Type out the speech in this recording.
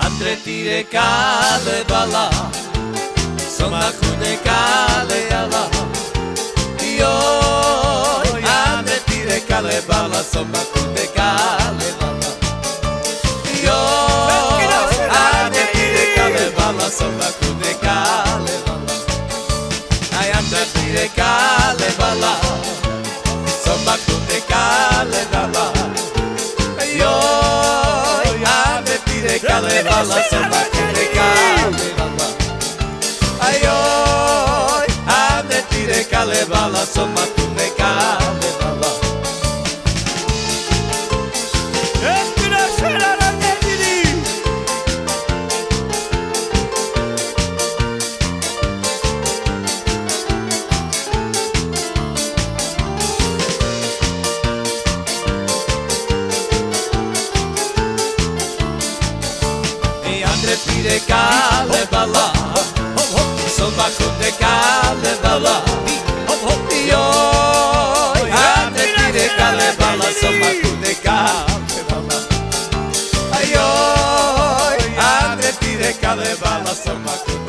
Andre tire kale bala Soma kude kale ala Yo Andre tire kale bala Soma kude kale bala Yo Andre tire kale bala Soma kude kale bala Ay andre tire kale bala Soma kude kale bala Yo Kale bala, samba kude kale bala. Ay oy, ande tire kale bala, samba kude kale bala. Espira será la nediri. Andre tire kale bala Soma kude kale bala Yo Andre tire kale bala Soma kude kale bala Yo Andre tire kale bala Soma kude